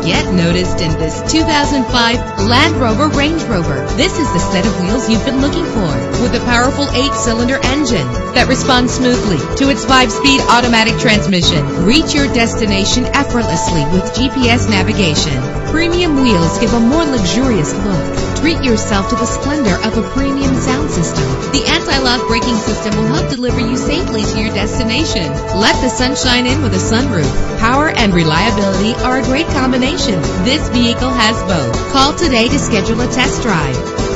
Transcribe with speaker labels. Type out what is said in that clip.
Speaker 1: get noticed in this 2005 Land Rover Range Rover. This is the set of wheels you've been looking for, with a powerful 8-cylinder engine that responds smoothly to its 5-speed automatic transmission. Reach your destination effortlessly with GPS navigation. Premium wheels give a more luxurious look. Treat yourself to the splendor of a premium sound system. The anti-lock braking system will help deliver you safely to your destination. Let the sunshine in with a sunroof. Power and reliability are a great combination. This vehicle has both. Call today to schedule a test drive.